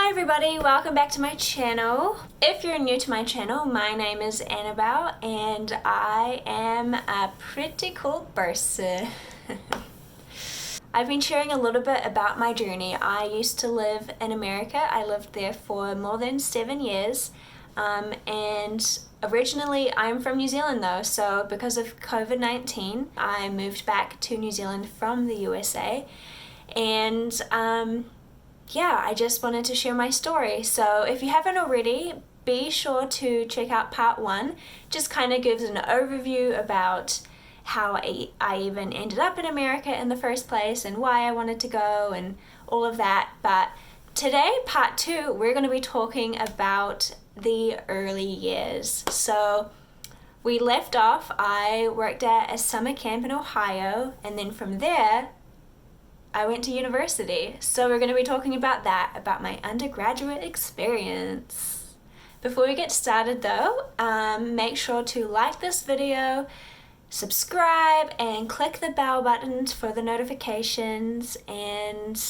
Hi everybody, welcome back to my channel. If you're new to my channel, my name is Annabelle and I am a pretty cool person. I've been sharing a little bit about my journey. I used to live in America. I lived there for more than 7 years. And originally I'm from New Zealand though, so because of COVID-19, I moved back to New Zealand from the USA. And yeah, I just wanted to share my story. So if you haven't already, be sure to check out part 1. Just kind of gives an overview about how I even ended up in America in the first place and why I wanted to go and all of that. But today, part 2, we're going to be talking about the early years. So we left off, I worked at a summer camp in Ohio, and then from there, I went to university. So we're going to be talking about that, about my undergraduate experience. Before we get started though, make sure to like this video, subscribe, and click the bell button for the notifications. And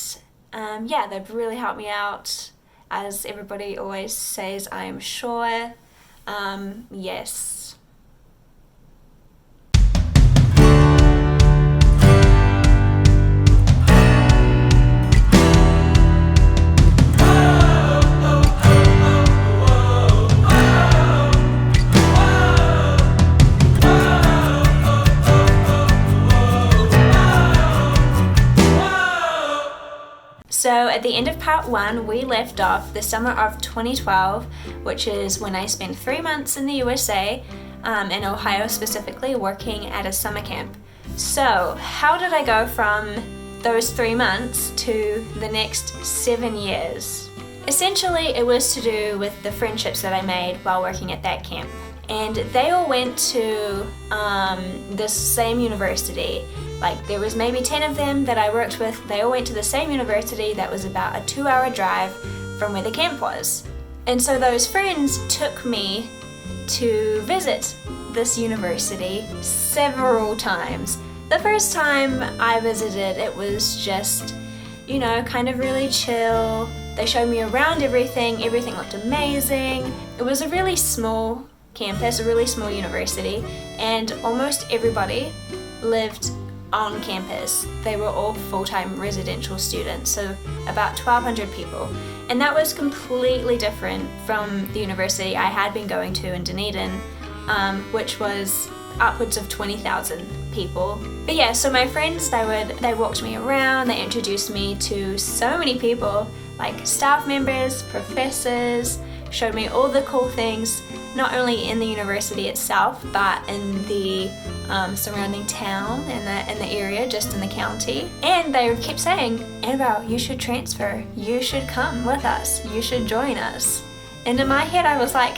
yeah, they've really helped me out, as everybody always says, I'm sure. Yes. So at the end of part 1, we left off the summer of 2012, which is when I spent 3 months in the USA, in Ohio specifically, working at a summer camp. So how did I go from those 3 months to the next 7 years? Essentially, it was to do with the friendships that I made while working at that camp. And they all went to the same university. Like, there was maybe 10 of them that I worked with. They all went to the same university that was about a 2-hour drive from where the camp was. And so those friends took me to visit this university several times. The first time I visited, it was just, you know, kind of really chill. They showed me around everything. Everything looked amazing. It was a really small campus, a really small university, and almost everybody lived on campus. They were all full-time residential students, so about 1,200 people. And that was completely different from the university I had been going to in Dunedin, which was upwards of 20,000 people. But yeah, so my friends, they walked me around, they introduced me to so many people, like staff members, professors, showed me all the cool things, not only in the university itself, but in the surrounding town and the area, just in the county. And they kept saying, Annabelle, you should transfer, you should come with us, you should join us. And in my head I was like,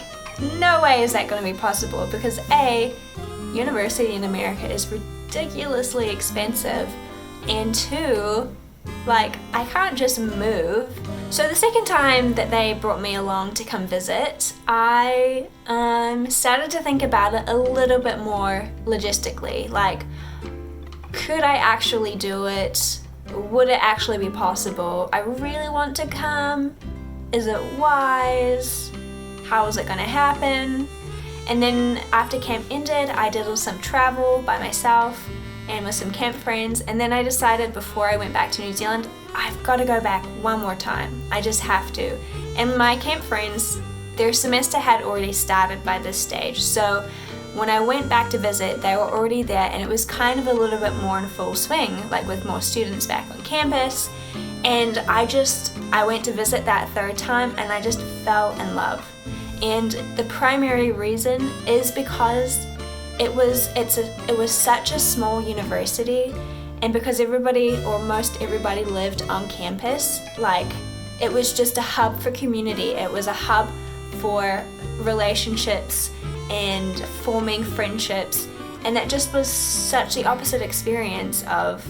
no way is that going to be possible, because A, university in America is ridiculously expensive, and 2, like, I can't just move. So the second time that they brought me along to come visit, I started to think about it a little bit more logistically. Like, could I actually do it? Would it actually be possible? I really want to come. Is it wise? How is it going to happen? And then after camp ended, I did some travel by myself and with some camp friends, and then I decided before I went back to New Zealand, I've got to go back one more time. I just have to. And my camp friends, their semester had already started by this stage, so when I went back to visit, they were already there, and it was kind of a little bit more in full swing, like with more students back on campus. And I went to visit that third time, and I just fell in love. And the primary reason is because it was such a small university, and because everybody, or most everybody, lived on campus. Like, it was just a hub for community. It was a hub for relationships and forming friendships, and that just was such the opposite experience of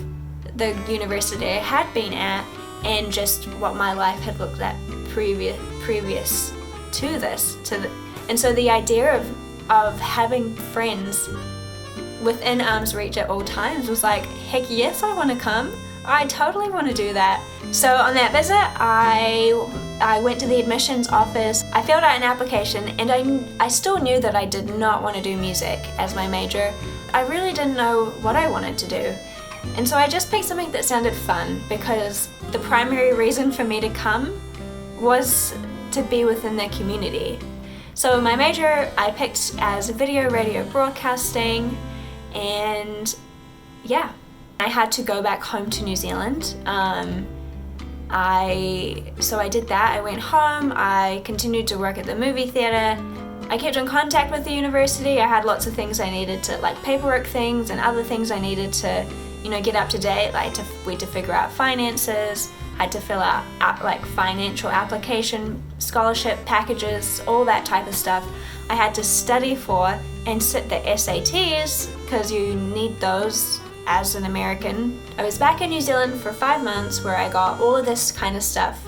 the university I had been at, and just what my life had looked at previous to this. And so the idea of having friends within arm's reach at all times was like, heck yes, I want to come. I totally want to do that. So on that visit, I I went to the admissions office, I filled out an application, and I still knew that I did not want to do music as my major. I really didn't know what I wanted to do. And so I just picked something that sounded fun, because the primary reason for me to come was to be within the community. So my major I picked as video radio broadcasting, and yeah, I had to go back home to New Zealand. So I did that. I went home, I continued to work at the movie theatre. I kept in contact with the university. I had lots of things I needed to, like paperwork things and other things I needed to, get up to date. We had to figure out finances, had to fill out like financial application, scholarship packages, all that type of stuff. I had to study for and sit the SATs, because you need those as an American. I was back in New Zealand for 5 months where I got all of this kind of stuff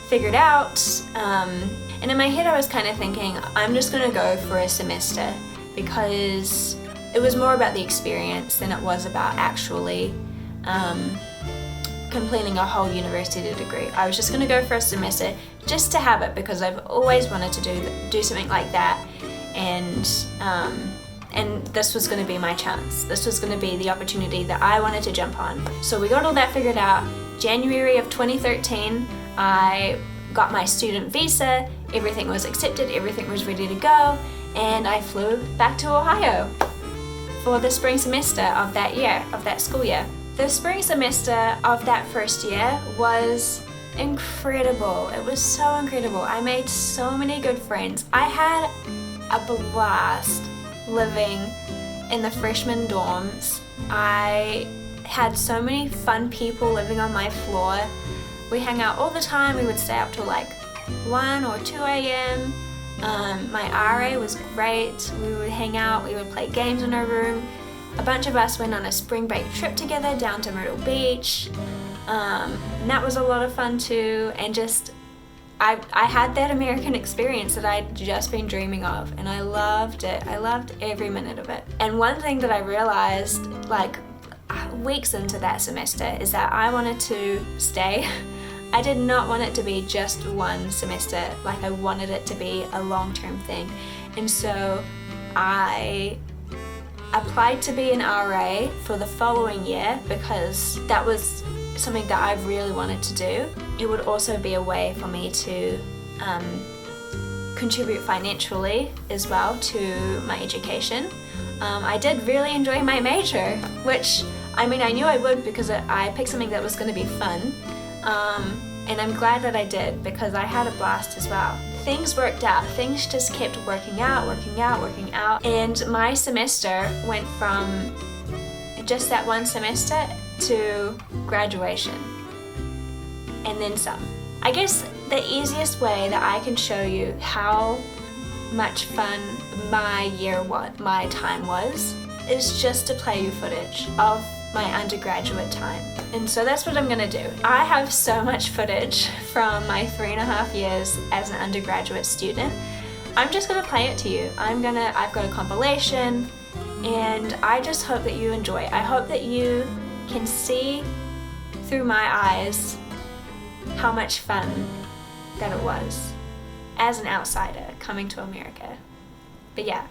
figured out. And in my head I was kind of thinking, I'm just gonna go for a semester, because it was more about the experience than it was about actually completing a whole university degree. I was just gonna go for a semester just to have it, because I've always wanted to do something like that, and this was going to be my chance. This was going to be the opportunity that I wanted to jump on. So we got all that figured out. January of 2013, I got my student visa, everything was accepted, everything was ready to go, and I flew back to Ohio for the spring semester of that school year. The spring semester of that first year was incredible. It was so incredible. I made so many good friends. I had a blast living in the freshman dorms. I had so many fun people living on my floor. We hung out all the time. We would stay up till like 1 or 2 a.m. My RA was great. We would hang out, we would play games in our room. A bunch of us went on a spring break trip together down to Myrtle Beach. And that was a lot of fun too. And just I had that American experience that I'd just been dreaming of, and I loved it. I loved every minute of it. And one thing that I realized like weeks into that semester is that I wanted to stay. I did not want it to be just one semester. Like, I wanted it to be a long-term thing. And so I applied to be an RA for the following year, because that was something that I really wanted to do. It would also be a way for me to contribute financially as well to my education. I did really enjoy my major, which I knew I would, because I picked something that was going to be fun. And I'm glad that I did, because I had a blast as well. Things worked out. Things just kept working out. And my semester went from just that one semester to graduation, and then some. I guess the easiest way that I can show you how much fun my time was is just to play you footage of my undergraduate time. And so that's what I'm gonna do. I have so much footage from my 3.5 years as an undergraduate student. I'm just gonna play it to you. I've got a compilation, and I just hope that you enjoy it. I hope that you can see through my eyes how much fun that it was as an outsider coming to America. But yeah.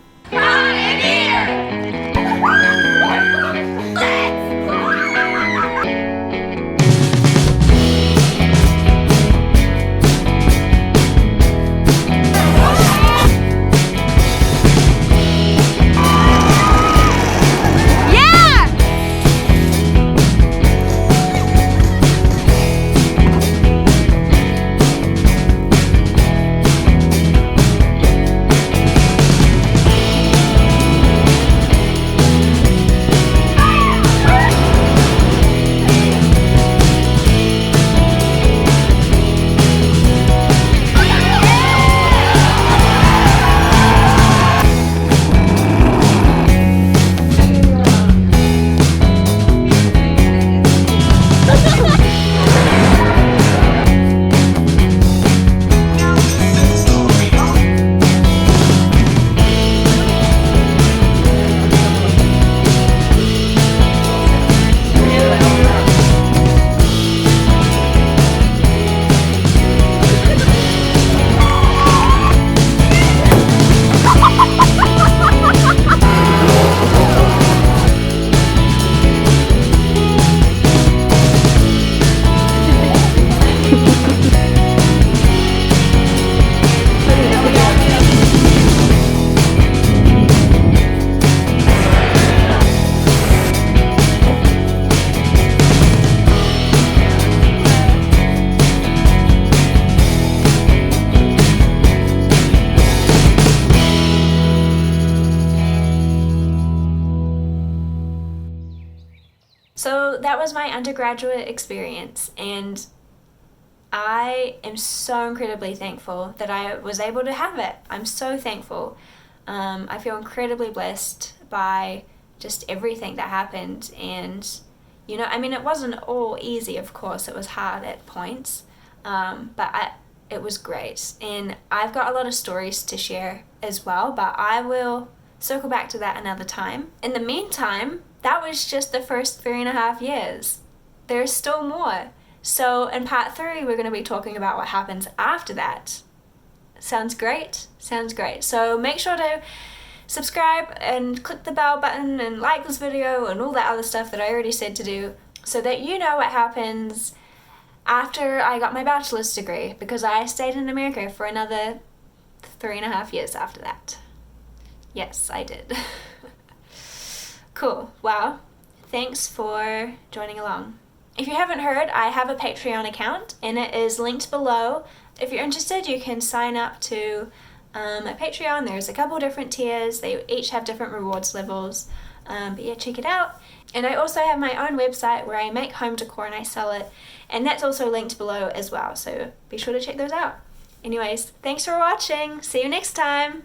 that was my undergraduate experience, and I am so incredibly thankful that I was able to have it. I'm so thankful. I feel incredibly blessed by just everything that happened, and it wasn't all easy, of course. It was hard at points, but it was great, and I've got a lot of stories to share as well, but I will circle back to that another time. In the meantime, that was just the first 3.5 years. There's still more. So in part 3, we're going to be talking about what happens after that. Sounds great? Sounds great. So make sure to subscribe and click the bell button and like this video and all that other stuff that I already said to do, so that you know what happens after I got my bachelor's degree, because I stayed in America for another 3.5 years after that. Yes, I did. Cool. Wow. Thanks for joining along. If you haven't heard, I have a Patreon account, and it is linked below. If you're interested, you can sign up to a Patreon. There's a couple different tiers. They each have different rewards levels. But yeah, check it out. And I also have my own website where I make home decor and I sell it, and that's also linked below as well. So be sure to check those out. Anyways, thanks for watching. See you next time.